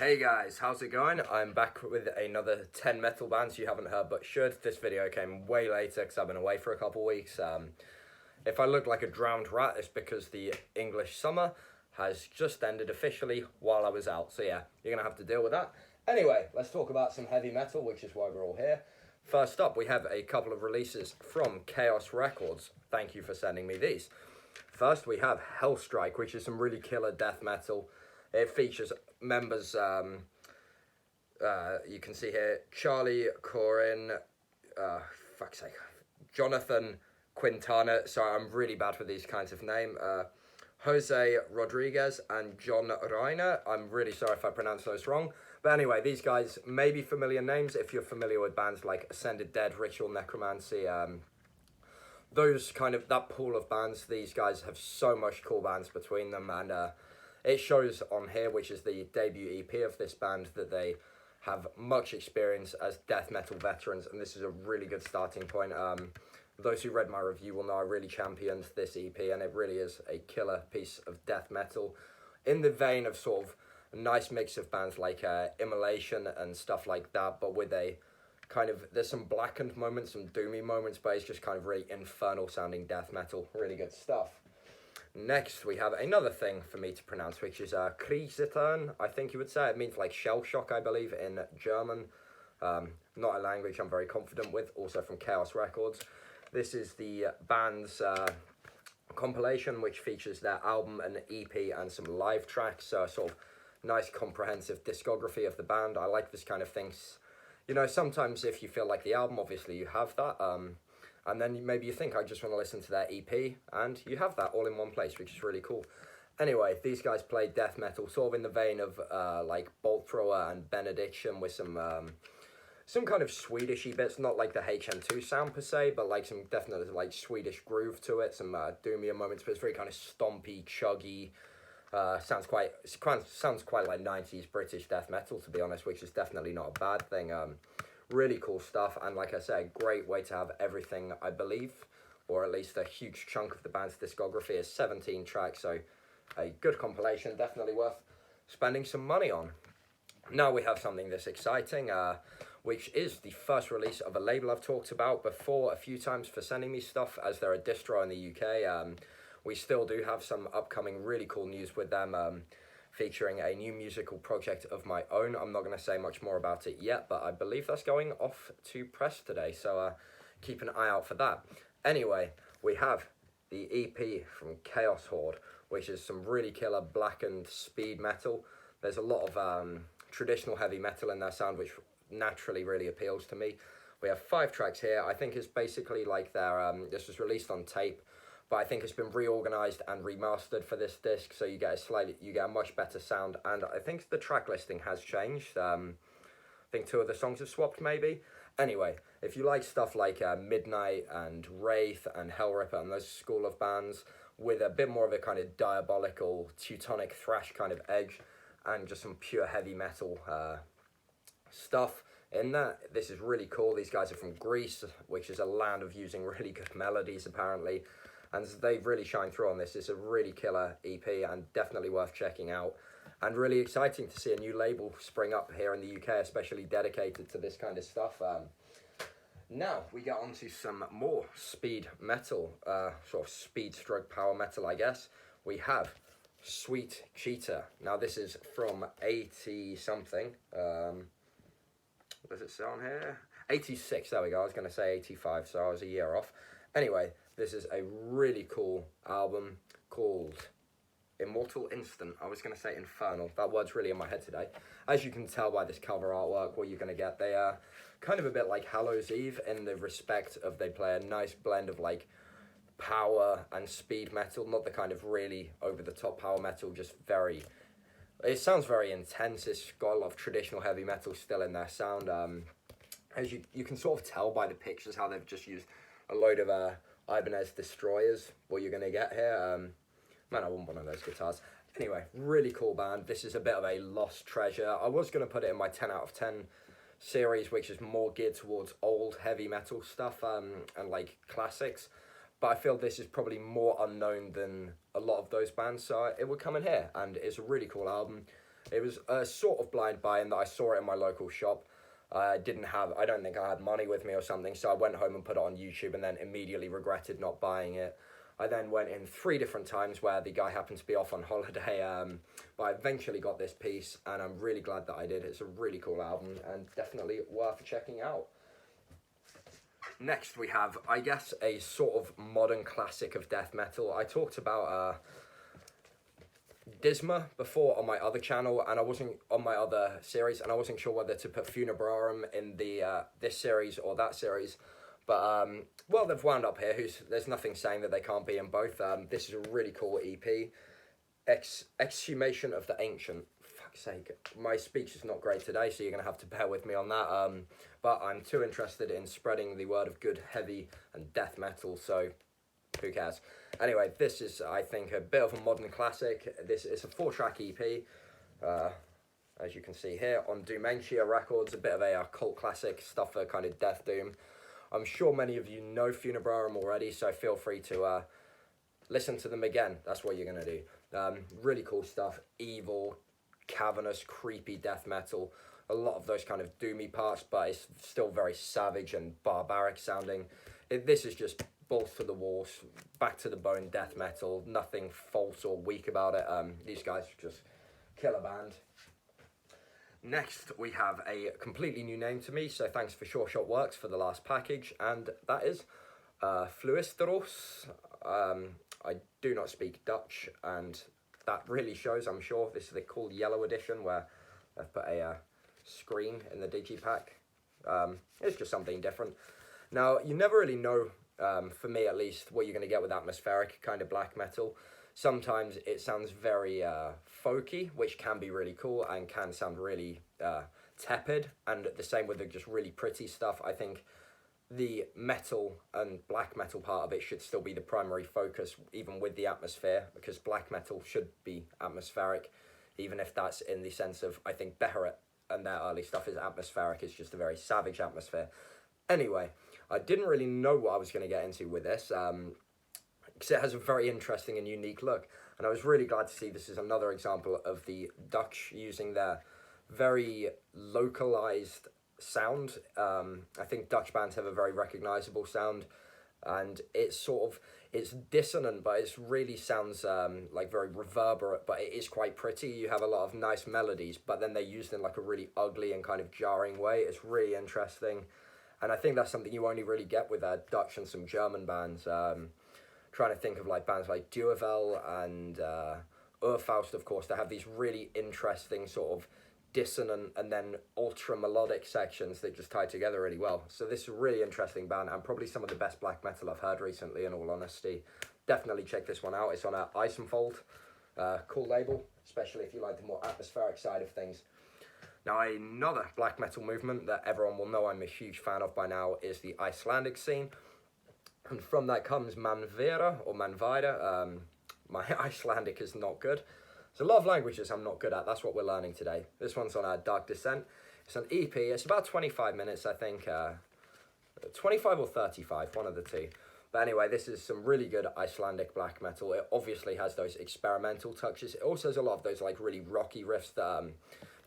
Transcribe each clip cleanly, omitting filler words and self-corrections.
Hey guys, how's it going? I'm back with another 10 metal bands you haven't heard but should. This video came way later because I've been away for a couple weeks. If I look like a drowned rat, it's because the English summer has just ended officially while I was out. So yeah, you're going to have to deal with that. Anyway, let's talk about some heavy metal, which is why we're all here. First up, we have a couple of releases from Chaos Records. Thank you for sending me these. First, we have Hellstrike, which is some really killer death metal. It features members, you can see here, Charlie Corin, fuck's sake, Jonathan Quintana, sorry, I'm really bad with these kinds of names, Jose Rodriguez and John Reiner. I'm really sorry if I pronounce those wrong. But anyway, these guys may be familiar names if you're familiar with bands like Ascended Dead, Ritual Necromancy, those kind of, that pool of bands. These guys have so much cool bands between them, and it shows on here, which is the debut EP of this band, that they have much experience as death metal veterans, and this is a really good starting point. Those who read my review will know I really championed this EP, and it really is a killer piece of death metal in the vein of sort of a nice mix of bands like Immolation and stuff like that, but with a kind of, there's some blackened moments, some doomy moments, but it's just kind of really infernal sounding death metal. Really good stuff. Next, we have another thing for me to pronounce, which is Kriegszittern, I think you would say. It means like shell shock, I believe, in German. Not a language I'm very confident with, also from Chaos Records. This is the band's compilation, which features their album and EP and some live tracks. So sort of nice comprehensive discography of the band. I like this kind of things. You know, sometimes if you feel like the album, obviously you have that. And then maybe you think, I just want to listen to their EP, and you have that all in one place, which is really cool. Anyway, these guys play death metal, sort of in the vein of like Bolt Thrower and Benediction, with some kind of Swedishy bits, not like the HM2 sound per se, but like some definitely like Swedish groove to it, some doomier moments, but it's very kind of stompy, chuggy. Sounds quite like 90s British death metal, to be honest, which is definitely not a bad thing. Really cool stuff, and like I said, a great way to have everything, I believe, or at least a huge chunk of the band's discography is 17 tracks, so a good compilation, definitely worth spending some money on. Now we have something that's exciting, which is the first release of a label I've talked about before a few times for sending me stuff, as they're a distro in the UK. We still do have some upcoming really cool news with them, featuring a new musical project of my own. I'm not going to say much more about it yet, but I believe that's going off to press today, so keep an eye out for that. Anyway, we have the EP from Chaos Horde, which is some really killer blackened speed metal. There's a lot of traditional heavy metal in their sound, which naturally really appeals to me. We have 5 tracks here. I think it's basically like their, this was released on tape, but I think it's been reorganized and remastered for this disc, so you get a much better sound, and I think the track listing has changed. I think 2 of the songs have swapped, maybe. Anyway, if you like stuff like Midnight and Wraith and Hellripper and those school of bands with a bit more of a kind of diabolical Teutonic thrash kind of edge and just some pure heavy metal stuff in that, this is really cool. These guys are from Greece, which is a land of using really good melodies, apparently. And they really shine through on this. It's a really killer EP and definitely worth checking out. And really exciting to see a new label spring up here in the UK, especially dedicated to this kind of stuff. Now we get on to some more speed metal, sort of speed stroke power metal, I guess. We have Sweet Cheetah. Now this is from 80 something. Does it say on here? 86, there we go. I was going to say 85, so I was a year off. Anyway, this is a really cool album called Immortal Instant. I was going to say Infernal. That word's really in my head today. As you can tell by this cover artwork, what you're going to get, they are kind of a bit like Hallows Eve in the respect of they play a nice blend of like power and speed metal, not the kind of really over-the-top power metal, just very... It sounds very intense. It's got a lot of traditional heavy metal still in their sound. As you can sort of tell by the pictures how they've just used a load of Ibanez Destroyers, what you're going to get here. Man, I want one of those guitars. Anyway, really cool band. This is a bit of a lost treasure. I was going to put it in my 10 out of 10 series, which is more geared towards old heavy metal stuff and like classics. But I feel this is probably more unknown than a lot of those bands, so it would come in here. And it's a really cool album. It was a sort of blind buy in that I saw it in my local shop. I don't think I had money with me or something, so I went home and put it on YouTube and then immediately regretted not buying it. I then went in 3 different times where the guy happened to be off on holiday, but I eventually got this piece, and I'm really glad that I did. It's a really cool album, and definitely worth checking out. Next we have, I guess, a sort of modern classic of death metal. I talked about Disma before on my other channel, and I wasn't on my other series, and I wasn't sure whether to put Funebrarum in the this series or that series. But, well, they've wound up here. There's nothing saying that they can't be in both. This is a really cool EP. Exhumation of the Ancient. Fuck's sake. My speech is not great today, so you're going to have to bear with me on that. But I'm too interested in spreading the word of good, heavy, and death metal, so who cares? Anyway, this is, I think, a bit of a modern classic. This is a 4-track EP. As you can see here, on Dementia Records, a bit of a cult classic, stuff for kind of death doom. I'm sure many of you know Funebrarum already, so feel free to listen to them again. That's what you're going to do. Really cool stuff. Evil, cavernous, creepy death metal. A lot of those kind of doomy parts, but it's still very savage and barbaric sounding. This is just balls to the walls, back to the bone death metal. Nothing false or weak about it. These guys just kill a band. Next, we have a completely new name to me, so thanks for Sure Shot Works for the last package, and that is Fluisteraas. I do not speak Dutch, and that really shows, I'm sure. This is the cool yellow edition where I've put a screen in the digipack. It's just something different. Now, you never really know, for me at least, what you're going to get with atmospheric kind of black metal. Sometimes it sounds very folky, which can be really cool and can sound really tepid, and the same with the just really pretty stuff. I think the metal and black metal part of it should still be the primary focus, even with the atmosphere, because black metal should be atmospheric, even if that's in the sense of, I think, Beharet and their early stuff is atmospheric. It's just a very savage atmosphere. Anyway, I didn't really know what I was going to get into with this, because it has a very interesting and unique look, and I was really glad to see this is another example of the Dutch using their very localized sound. I think Dutch bands have a very recognizable sound, and it's dissonant, but it really sounds like very reverberant, but it is quite pretty. You have a lot of nice melodies, but then they're used in like a really ugly and kind of jarring way. It's really interesting, and I think that's something you only really get with Dutch and some German bands. Trying to think of like bands like Duavel and Urfaust, of course. They have these really interesting sort of dissonant and then ultra melodic sections that just tie together really well. So this is a really interesting band, and probably some of the best black metal I've heard recently, in all honesty. Definitely check this one out. It's on Eisenfold, cool label, especially if you like the more atmospheric side of things. Now, another black metal movement that everyone will know I'm a huge fan of by now is the Icelandic scene. And from that comes Mannveira or Manvira. My Icelandic is not good. There's a lot of languages I'm not good at. That's what we're learning today. This one's on Dark Descent. It's an EP. It's about 25 minutes, I think. 25 or 35, one of the two. But anyway, this is some really good Icelandic black metal. It obviously has those experimental touches. It also has a lot of those like really rocky riffs that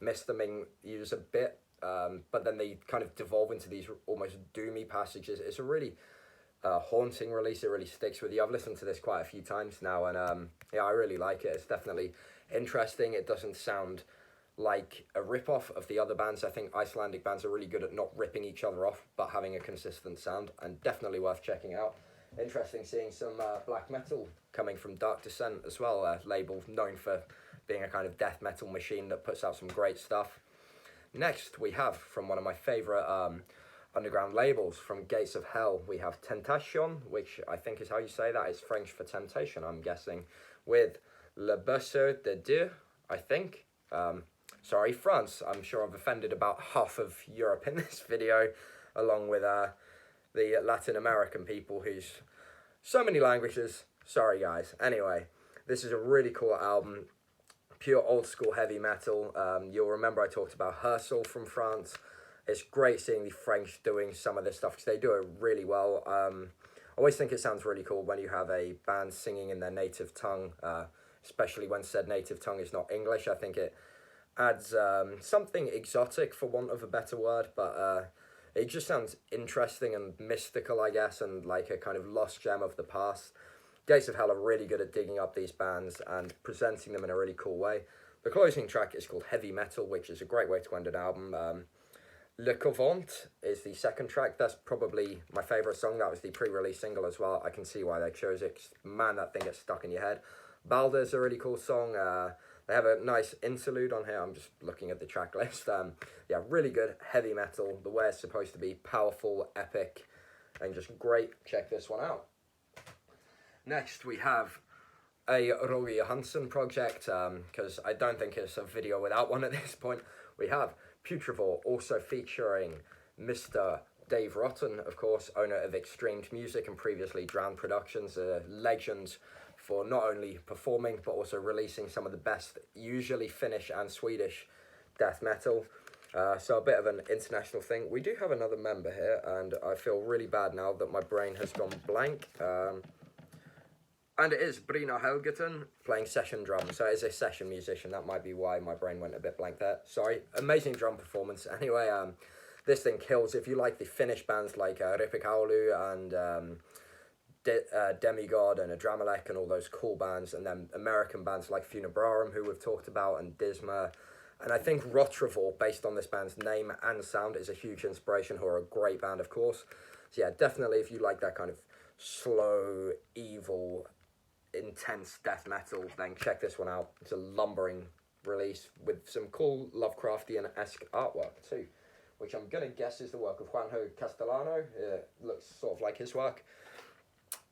Mistaming use a bit. But then they kind of devolve into these almost doomy passages. It's a really haunting release. It really sticks with you. I've listened to this quite a few times now, and yeah, I really like it. It's definitely interesting. It doesn't sound like a rip-off of the other bands. I think Icelandic bands are really good at not ripping each other off, but having a consistent sound, and definitely worth checking out. Interesting seeing some black metal coming from Dark Descent as well, a label known for being a kind of death metal machine that puts out some great stuff. Next, we have, from one of my favourite underground labels, from Gates of Hell, we have Tentation, which I think is how you say that. It's French for temptation, I'm guessing, with Le Berceau de Dieu, I think. Sorry, France. I'm sure I've offended about half of Europe in this video, along with the Latin American people who's so many languages. Sorry, guys. Anyway, this is a really cool album. Pure old school heavy metal. You'll remember I talked about Hersel from France. It's great seeing the French doing some of this stuff because they do it really well. I always think it sounds really cool when you have a band singing in their native tongue, especially when said native tongue is not English. I think it adds something exotic, for want of a better word, but it just sounds interesting and mystical, I guess, and like a kind of lost gem of the past. Gates of Hell are really good at digging up these bands and presenting them in a really cool way. The closing track is called Heavy Metal, which is a great way to end an album. Le Couvent is the second track. That's probably my favourite song. That was the pre-release single as well. I can see why they chose it. Man, that thing gets stuck in your head. Balder's a really cool song. They have a nice interlude on here. I'm just looking at the track list. Yeah, really good heavy metal. The way it's supposed to be, powerful, epic, and just great. Check this one out. Next, we have a Roger Johansson project, because I don't think it's a video without one at this point. We have Putrevore, also featuring Mr. Dave Rotten, of course, owner of Extremed Music and previously Drowned Productions, a legend for not only performing but also releasing some of the best, usually Finnish and Swedish death metal. So a bit of an international thing. We do have another member here, and I feel really bad now that my brain has gone blank. And it is Brina Helgeton playing session drums. So it is a session musician. That might be why my brain went a bit blank there. Sorry. Amazing drum performance. Anyway, this thing kills. If you like the Finnish bands like Ripikaulu and Demigod and Adramelech and all those cool bands, and then American bands like Funebrarum, who we've talked about, and Disma. And I think Rotrevolt, based on this band's name and sound, is a huge inspiration, who are a great band, of course. So yeah, definitely if you like that kind of slow, evil, intense death metal, then check this one out. It's a lumbering release with some cool Lovecraftian-esque artwork too, which I'm going to guess is the work of Juanjo Castellano. It looks sort of like his work.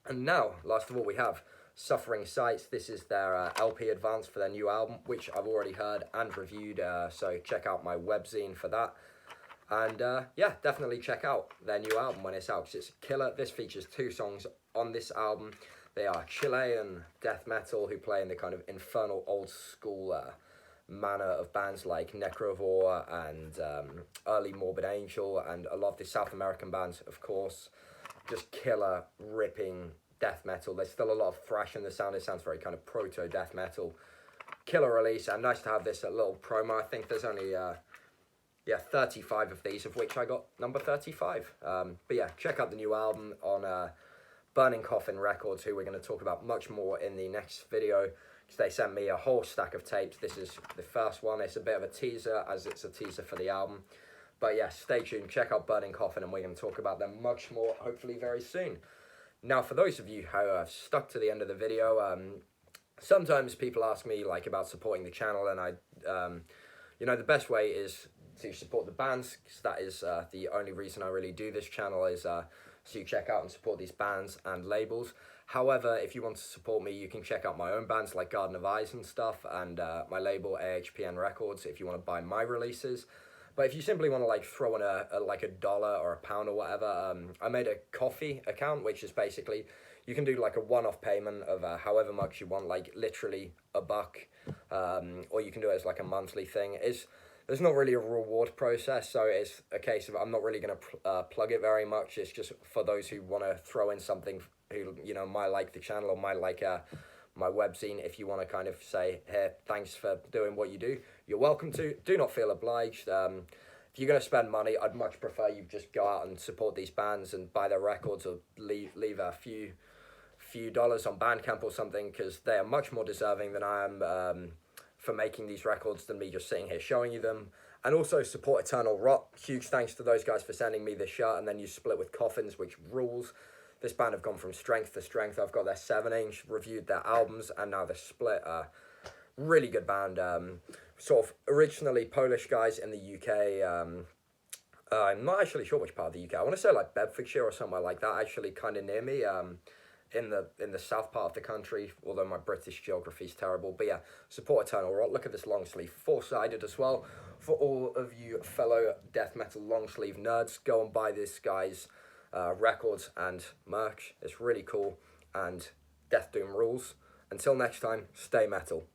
And now, last of all, we have Suffering Sights. This is their LP advance for their new album, which I've already heard and reviewed, so check out my webzine for that. And yeah, definitely check out their new album when it's out, because it's killer. This features 2 songs on this album. They are Chilean death metal who play in the kind of infernal old school manner of bands like Necrovore and early Morbid Angel, and a lot of the South American bands, of course. Just killer, ripping death metal. There's still a lot of thrash in the sound. It sounds very kind of proto-death metal. Killer release, and nice to have this little promo. I think there's only 35 of these, of which I got number 35. But yeah, check out the new album on Burning Coffin Records, who we're going to talk about much more in the next video, because they sent me a whole stack of tapes. This is the first one. It's a bit of a teaser, as it's a teaser for the album. But yeah, stay tuned, check out Burning Coffin, and we're going to talk about them much more, hopefully very soon. Now, for those of you who have stuck to the end of the video, sometimes people ask me like about supporting the channel, and I, the best way is to support the bands, because that is the only reason I really do this channel, is so you check out and support these bands and labels. However, if you want to support me, you can check out my own bands like Garden of Eyes and stuff, and my label AHPN Records if you want to buy my releases. But if you simply want to like throw in a dollar or a pound or whatever, I made a Ko-fi account, which is basically, you can do like a one-off payment of however much you want, like literally $1, or you can do it as like a monthly thing. There's not really a reward process, so it's a case of I'm not really going to plug it very much. It's just for those who want to throw in something, who might like the channel or might like my webzine. If you want to kind of say, hey, thanks for doing what you do, you're welcome to. Do not feel obliged. If you're going to spend money, I'd much prefer you just go out and support these bands and buy their records, or leave a few dollars on Bandcamp or something, because they are much more deserving than I am for making these records than me just sitting here showing you them. And also support Eternal Rot. Huge thanks to those guys for sending me this shirt, and then you split with Coffins, which rules. This band have gone from strength to strength. I've got their 7-inch, reviewed their albums, and now they're split. Really good band. Sort of originally Polish guys in the UK. I'm not actually sure which part of the UK. I want to say like Bedfordshire or somewhere like that, actually kind of near me. In the south part of the country, although my British geography is terrible. But yeah, support Eternal Rot. Look at this long sleeve, 4-sided as well. For all of you fellow death metal long sleeve nerds, go and buy this guy's records and merch. It's really cool, and Death Doom rules. Until next time, stay metal.